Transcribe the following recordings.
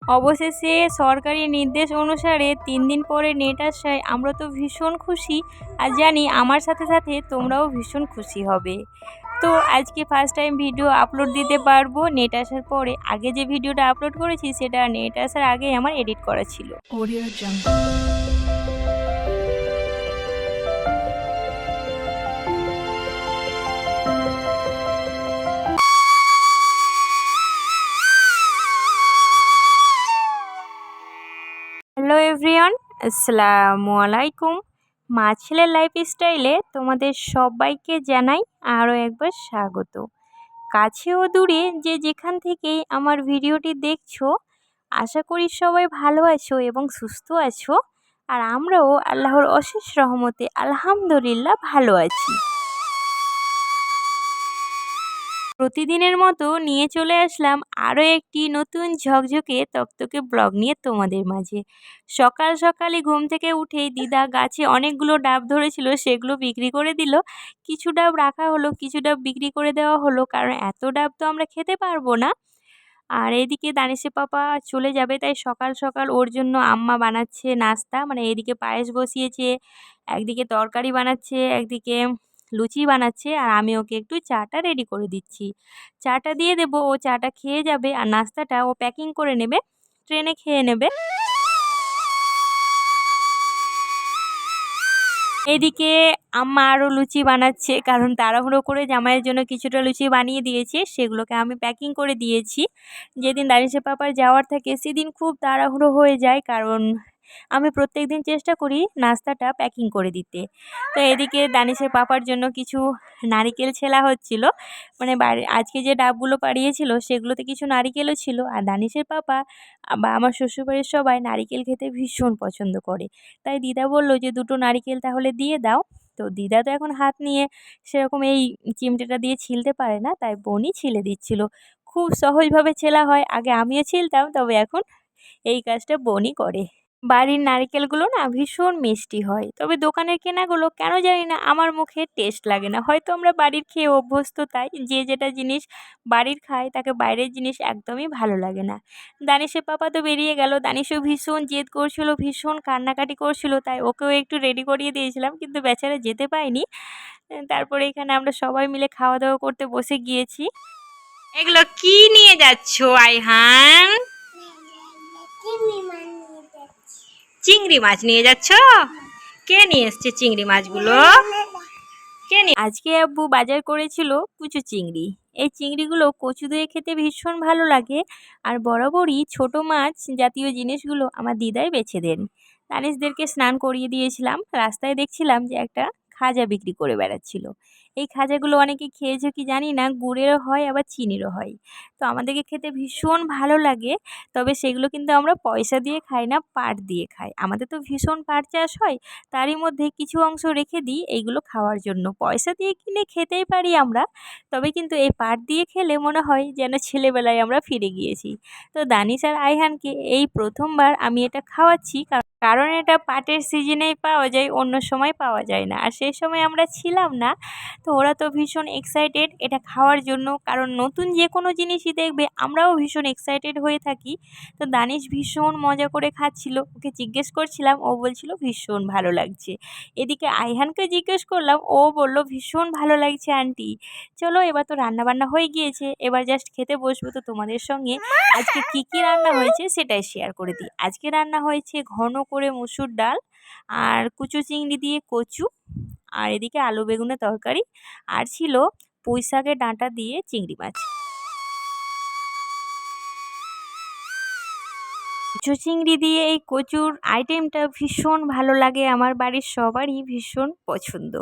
অবশেষে সরকারি নির্দেশ অনুসারে 3 দিন পরে নেট আসায় আমরা তো ভীষণ খুশি, আর জানি আমার সাথে সাথে তোমরাও ভীষণ খুশি হবে। তো আজকে ফার্স্ট টাইম ভিডিও আপলোড দিতে পারবো নেট আসার পরে। আগে যে ভিডিওটা আপলোড করেছি সেটা নেট আসার আগে আমার এডিট করা ছিল। Audio jungle. হ্যালো এভরিওয়ান, আসসালামু আলাইকুম। মা ছেলের লাইফস্টাইলে তোমাদের সবাইকে জানাই আরও একবার স্বাগত। কাছে ও দূরে যে যেখান থেকেই আমার ভিডিওটি দেখছো, আশা করি সবাই ভালো আছো এবং সুস্থ আছো। আর আমরাও আল্লাহর অশেষ রহমতে আলহামদুলিল্লাহ ভালো আছি। প্রতিদিনের মতো নিয়ে চলে আসলাম আরও একটি নতুন ঝকঝকে তকতকে ব্লগ নিয়ে তোমাদের মাঝে। সকাল সকালে ঘুম থেকে উঠেই দিদা গাছে অনেকগুলো ডাব ধরেছিল, সেগুলো বিক্রি করে দিল। কিছু ডাব রাখা হলো, কিছু ডাব বিক্রি করে দেওয়া হলো, কারণ এত ডাব তো আমরা খেতে পারবো না। আর এদিকে দানিশের পাপা চলে যাবে, তাই সকাল সকাল ওর জন্য আম্মা বানাচ্ছে নাস্তা। মানে এদিকে পায়েস বসিয়েছে, একদিকে তরকারি বানাচ্ছে, একদিকে লুচি বানাচ্ছে, আর আমি ওকে একটু চাটা রেডি করে দিচ্ছি। চাটা দিয়ে দেবো, ও চাটা খেয়ে যাবে, আর নাস্তাটা ও প্যাকিং করে নেবে, ট্রেনে খেয়ে নেবে। এদিকে আম্মা আরও লুচি বানাচ্ছে, কারণ তাড়াহুড়ো করে জামাইয়ের জন্য কিছুটা লুচি বানিয়ে দিয়েছে, সেগুলোকে আমি প্যাকিং করে দিয়েছি। যেদিন দানিশের পাপার যাওয়ার থাকে সেদিন খুব তাড়াহুড়ো হয়ে যায়, কারণ আমি প্রত্যেকদিন চেষ্টা করি নাস্তাটা প্যাকিং করে দিতে। তো এদিকে দানিশের পাপার জন্য কিছু নারিকেল ছেলা হচ্ছিল। মানে আজকে যে ডাবগুলো পাড়িয়েছিল সেগুলোতে কিছু নারিকেলও ছিল, আর দানিশের পাপা বা আমার শ্বশুরবাড়ির সবাই নারিকেল খেতে ভীষণ পছন্দ করে। তাই দিদা বলল যে 2টো নারিকেল তাহলে দিয়ে দাও। তো দিদা তো এখন হাত নিয়ে সেরকম এই চিমটেটা দিয়ে ছিলতে পারে না, তাই বোনই ছিলে দিচ্ছিল। খুব সহজভাবে ছেলা হয়, আগে আমিও ছিলতাম, তবে এখন এই কাজটা বোনই করে। বাড়ির নারকেলগুলো না ভীষণ মিষ্টি হয়, তবে দোকানের কেনাগুলো কেন জানি না আমার মুখে টেস্ট লাগে না। হয়তো আমরা বাড়ির খেয়ে অভ্যস্ত, তাই যে যেটা জিনিস বাড়ির খায় তাকে বাইরের জিনিস একদমই ভালো লাগে না। দানিশের পাপা তো বেরিয়ে গেল, দানিশও ভীষণ জেদ করছিল, ভীষণ কান্নাকাটি করছিল, তাই ওকেও একটু রেডি করিয়ে দিয়েছিলাম, কিন্তু বেচারা যেতে পায়নি। তারপরে এখানে আমরা সবাই মিলে খাওয়া দাওয়া করতে বসে গিয়েছি। এগুলো কি নিয়ে যাচ্ছ আইহান? চিংড়ি মাছ নিয়ে যাচ্ছ? কে নিয়ে এসছে চিংড়ি মাছগুলো? আজকে আব্বু বাজার করেছিল কুচু চিংড়ি। এই চিংড়িগুলো কচু দিয়ে খেতে ভীষণ ভালো লাগে, আর বরাবরই ছোট মাছ জাতীয় জিনিসগুলো আমার দিদাই বেছে দেন। দানিশদেরকে স্নান করিয়ে দিয়েছিলাম, রাস্তায় দেখছিলাম যে একটা খাজা বিক্রি করে বেড়াচ্ছিল। এই খাজাগুলো অনেকে খেয়েছে কি জানি না, গুড়েরও হয় আবার চিনিরও হয়। তো আমাদেরকে খেতে ভীষণ ভালো লাগে, তবে সেগুলো কিন্তু আমরা পয়সা দিয়ে খাই না, পাট দিয়ে খাই। আমাদের তো ভীষণ পাট চাষ হয়, তারই মধ্যে কিছু অংশ রেখে দিই এইগুলো খাওয়ার জন্য। পয়সা দিয়ে কিনে খেতেই পারি আমরা, তবে কিন্তু এই পাট দিয়ে খেলে মনে হয় যেন ছেলেবেলায় আমরা ফিরে গিয়েছি। তো দানিশ আর আইহানকে এই প্রথমবার আমি এটা খাওয়াচ্ছি, কারণ এটা পাটের সিজনেই পাওয়া যায়, অন্য সময় পাওয়া যায় না, আর সেই সময় আমরা ছিলাম না। তো ওরা তো ভীষণ এক্সাইটেড এটা খাওয়ার জন্য, কারণ নতুন যে কোনো জিনিসই দেখবে আমরাও ভীষণ এক্সাইটেড হয়ে থাকি। তো দানিশ ভীষণ মজা করে খাচ্ছিল, ওকে জিজ্ঞেস করছিলাম, ও বলছিল ভীষণ ভালো লাগছে। এদিকে আইহানকে জিজ্ঞেস করলাম, ও বলল ভীষণ ভালো লাগছে আন্টি। চলো এবার তো রান্না বান্না হয়ে গিয়েছে, এবার জাস্ট খেতে বসবো। তো তোমাদের সঙ্গে আজকে কি কি রান্না হয়েছে সেটাই শেয়ার করে দিই। আজকে রান্না হয়েছে ঘন করে মসুর ডাল, আর কুচো চিংড়ি দিয়ে কচু, আর এদিকে আলু বেগুনের তরকারি, আর ছিল পুঁই শাকের ডাঁটা দিয়ে চিংড়ি মাছ। কচু চিংড়ি দিয়ে এই কচুর আইটেমটা ভীষণ ভালো লাগে, আমার বাড়ির সবারই ভীষণ পছন্দ,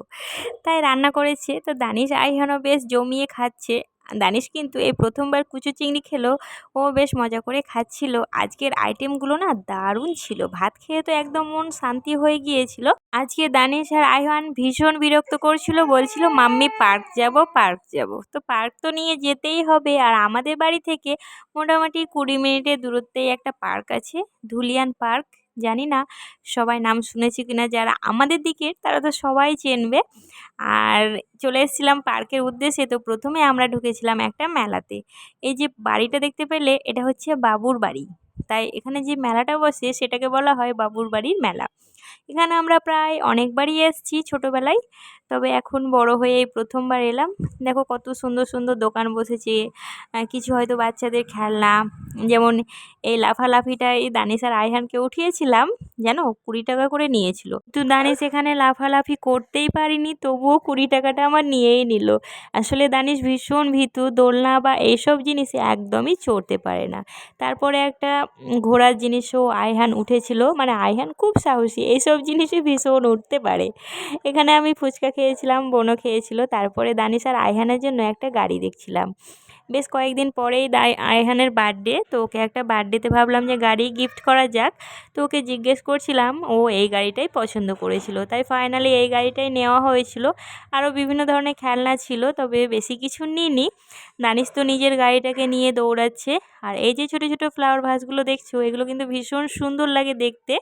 তাই রান্না করেছে। তো দানিশ আইহানও বেশ জমিয়ে খাচ্ছে। দানিশ কিন্তু এই প্রথমবার কুচু চিংড়ি খেলো, ও বেশ মজা করে খাচ্ছিল। আজকের আইটেমগুলো না দারুণ ছিল, ভাত খেয়ে তো একদম মন শান্তি হয়ে গিয়েছিল। আজকে দানিশ আর আইহান ভীষণ বিরক্ত করছিল, বলছিল মাম্মি পার্ক যাব পার্ক যাব। তো পার্ক তো নিয়ে যেতেই হবে, আর আমাদের বাড়ি থেকে মোটামুটি 20 মিনিটের দূরত্বেই একটা পার্ক আছে, ধুলিয়ান পার্ক। জানি না সবাই নাম শুনেছি কিনা, যারা আমাদের দিকের তারা তো সবাই চেনবে। আর চলে এসেছিলাম পার্কের উদ্দেশ্যে। তো প্রথমে আমরা ঢুকেছিলাম একটা মেলাতে। এই যে বাড়িটা দেখতে পেলে, এটা হচ্ছে বাবুর বাড়ি। তাই এখানে যে মেলাটা বসে সেটাকে বলা হয় বাবুর বাড়ির মেলা। এখানে আমরা প্রায় অনেকবারই এসেছি ছোটোবেলায়, তবে এখন বড় হয়ে এই প্রথমবার এলাম। দেখো কত সুন্দর সুন্দর দোকান বসেছে, কিছু হয়তো বাচ্চাদের খেলনা, যেমন এই লাফালাফিটা এই দানিশ আর আয়হানকে উঠিয়েছিলাম, জানো 20 টাকা করে নিয়েছিল। তো দানিশ এখানে লাফালাফি করতেই পারিনি, তবুও 20 টাকাটা আমার নিয়েই নিল। আসলে দানিশ ভীষণ ভীতু, দোলনা বা এইসব জিনিসে একদমই চড়তে পারে না। তারপরে একটা ঘোড়ার জিনিসও আয়হান উঠেছিল, মানে আয়হান খুব সাহসী, এইসব জিনিসে ভীষণ উঠতে পারে। এখানে আমি ফুচকা খেয়েছিলাম, বোনও খেয়েছিল। তারপরে দানিশ আর আয়হানের জন্য একটা গাড়ি দেখছিলাম। বেশ কয়েকদিন পরেই আয়হানের বার্থডে, তো ওকে একটা বার্থডেতে ভাবলাম যে গাড়ি গিফট করা যাক। তো ওকে জিজ্ঞেস করছিলাম, ও এই গাড়িটাই পছন্দ করেছিল, তাই ফাইনালি এই গাড়িটাই নেওয়া হয়েছিল। আরও বিভিন্ন ধরনের খেলনা ছিল, তবে বেশি কিছু নিইনি। দানিশ তো নিজের গাড়িটাকে নিয়ে দৌড়াচ্ছে। আর এই যে ছোটো ছোটো ফ্লাওয়ার ভাসগুলো দেখছো, এগুলো কিন্তু ভীষণ সুন্দর লাগে দেখতে,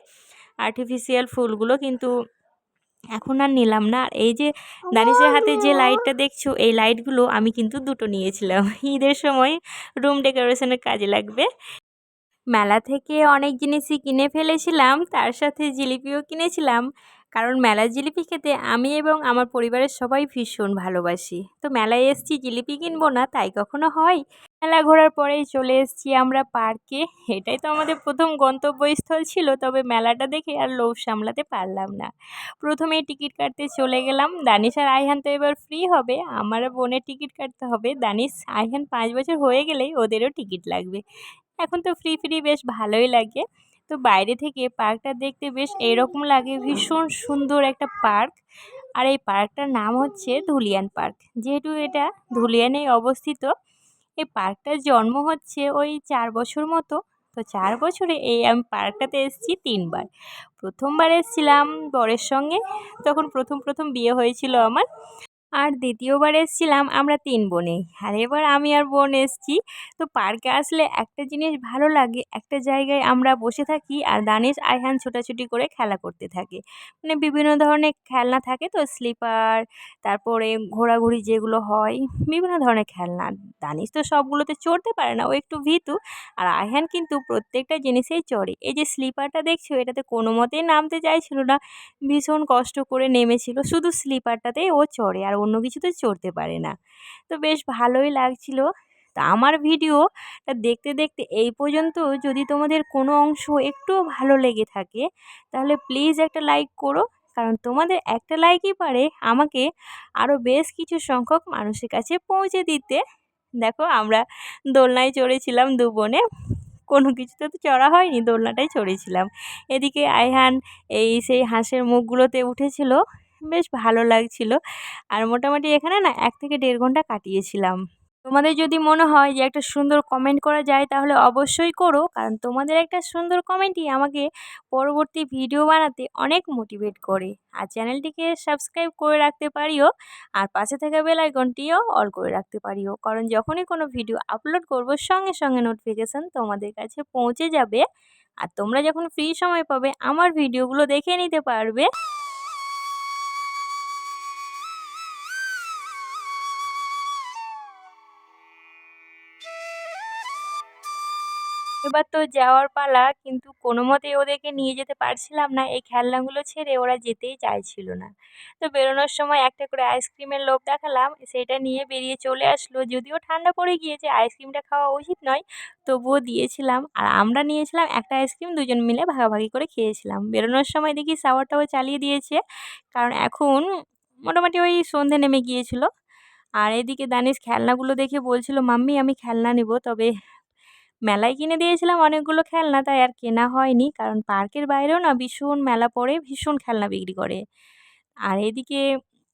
আর্টিফিশিয়াল ফুলগুলো, কিন্তু এখন আর নিলাম না। আর এই যে দানিশের হাতে যে লাইটটা দেখছো, এই লাইটগুলো আমি কিন্তু দুটো নিয়েছিলাম, ঈদের সময় রুম ডেকোরেশনের কাজে লাগবে। মেলা থেকে অনেক জিনিসই কিনে ফেলেছিলাম, তার সাথে জিলিপিও কিনেছিলাম, কারণ মেলার জিলিপি খেতে আমি এবং আমার পরিবারের সবাই ভীষণ ভালোবাসি। তো মেলায় এসেছি, জিলিপি কিনবো না তাই কখনো হয়? মেলা ঘোরার পরেই চলে এসেছি আমরা পার্কে। এটাই তো আমাদের প্রথম গন্তব্যস্থল ছিল, তবে মেলাটা দেখে আর লোভ সামলাতে পারলাম না। প্রথমেই টিকিট কাটতে চলে গেলাম। দানিশ আর আয়হান তো এবার ফ্রি হবে, আমার বোনের টিকিট কাটতে হবে। দানিশ আয়হান 5 বছর হয়ে গেলেই ওদেরও টিকিট লাগবে। এখন তো ফ্রি ফ্রি বেশ ভালোই লাগে। তো বাইরে থেকে পার্কটা দেখতে বেশ এরকম লাগে, ভীষণ সুন্দর একটা পার্ক। আর এই পার্কটার নাম হচ্ছে ধুলিয়ান পার্ক। যেহেতু এটা ধুলিয়ানেই অবস্থিত, এই পার্কটার জন্ম হচ্ছে ওই 4 বছর মতো। তো 4 বছরে এই আমি পার্কটাতে এসেছি 3বার। প্রথমবার এসেছিলাম বরের সঙ্গে, তখন প্রথম প্রথম বিয়ে হয়েছিল আমার। আর দ্বিতীয়বার এসেছিলাম আমরা 3 বোনেই, আর এবার আমি আর বোন এসেছি। তো পার্কে আসলে একটা জিনিস ভালো লাগে, একটা জায়গায় আমরা বসে থাকি আর দানিশ আয়হান ছোটাছুটি করে খেলা করতে থাকে। মানে বিভিন্ন ধরনের খেলনা থাকে, তো স্লিপার, তারপরে ঘোরাঘুরি যেগুলো হয়, বিভিন্ন ধরনের খেলনা। দানিশ তো সবগুলোতে চড়তে পারে না, ও একটু ভীতু। আর আয়হান কিন্তু প্রত্যেকটা জিনিসেই চড়ে। এই যে স্লিপারটা দেখছো, এটাতে কোনো মতেই নামতে চাইছিল না, ভীষণ কষ্ট করে নেমেছিল। শুধু স্লিপারটাতেই ও চড়ে, আর অন্য কিছুতে চড়তে পারে না। তো বেশ ভালোই লাগছিল। তা আমার ভিডিওটা দেখতে দেখতে এই পর্যন্ত যদি তোমাদের কোনো অংশ একটুও ভালো লেগে থাকে, তাহলে প্লিজ একটা লাইক করো, কারণ তোমাদের একটা লাইকই পারে আমাকে আরও বেশ কিছু সংখ্যক মানুষের কাছে পৌঁছে দিতে। দেখো আমরা দোলনায় চড়েছিলাম 2 বোনে, কোনো কিছুতে তো চড়া হয়নি, দোলনাটাই চড়েছিলাম। এদিকে আয়হান এই সেই হাঁসের মুখগুলোতে উঠেছিল, বেশ ভালো লাগছিল। আর মোটামুটি এখানে না 1 থেকে 1.5 ঘন্টা কাটিয়েছিলাম। তোমাদের যদি মনে হয় যে একটা সুন্দর কমেন্ট করা যায়, তাহলে অবশ্যই করো, কারণ তোমাদের একটা সুন্দর কমেন্টই আমাকে পরবর্তী ভিডিও বানাতে অনেক মোটিভেট করে। আর চ্যানেলটিকে সাবস্ক্রাইব করে রাখতে পারিও, আর পাশে থাকা বেল আইকনটিও অল করে রাখতে পারিও, কারণ যখনই কোনো ভিডিও আপলোড করব সঙ্গে সঙ্গে নোটিফিকেশান তোমাদের কাছে পৌঁছে যাবে। আর তোমরা যখন ফ্রি সময় পাবে আমার ভিডিওগুলো দেখে নিতে পারবে। এবার তো যাওয়ার পালা, কিন্তু কোনো মতেই ওদেরকে নিয়ে যেতে পারছিলাম না, এই খেলনাগুলো ছেড়ে ওরা যেতেই চাইছিল না। তো বেরোনোর সময় একটা করে আইসক্রিমের লোভ দেখালাম, সেটা নিয়ে বেরিয়ে চলে আসলো। যদিও ঠান্ডা পড়ে গিয়েছে, আইসক্রিমটা খাওয়া উচিত নয়, তবুও দিয়েছিলাম। আর আমরা নিয়েছিলাম একটা আইসক্রিম, দুজন মিলে ভাগাভাগি করে খেয়েছিলাম। বেরোনোর সময় দেখি শাওয়ারটাও চালিয়ে দিয়েছে, কারণ এখন মোটামুটি ওই সন্ধে নেমে গিয়েছিল। আর এদিকে দানিশ খেলনাগুলো দেখে বলছিল, মাম্মি আমি খেলনা নেব, তবে মেলায় কিনে দিয়েছিলাম অনেকগুলো খেলনা, তাই আর কেনা হয়নি, কারণ পার্কের বাইরেও না ভীষণ মেলা পড়ে, ভীষণ খেলনা বিক্রি করে। আর এদিকে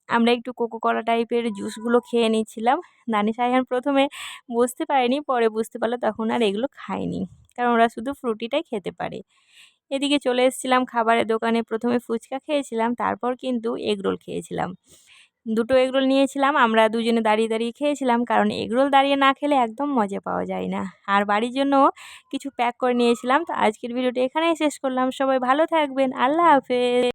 আমরা একটু কোকোকলা টাইপের জুসগুলো খেয়ে নিচ্ছিলাম। দানিশ আয়হান প্রথমে বুঝতে পারেনি, পরে বুঝতে পারলো, তখন আর এগুলো খায়নি, কারণ ওরা শুধু ফ্রুটিটাই খেতে পারে। এদিকে চলে এসেছিলাম খাবারের দোকানে, প্রথমে ফুচকা খেয়েছিলাম, তারপর কিন্তু এগরোল খেয়েছিলাম। দুটো এগরোল নিয়েছিলাম, আমরা দুজনে দাঁড়িয়ে দাঁড়িয়ে খেয়েছিলাম, কারণ এগরোল দাঁড়িয়ে না খেলে একদম মজা পাওয়া যায় না। আর বাড়ির জন্য কিছু প্যাক করে নিয়েছিলাম। তো আজকের ভিডিওটা এখানেই শেষ করলাম, সবাই ভালো থাকবেন, আল্লাহ হাফেজ।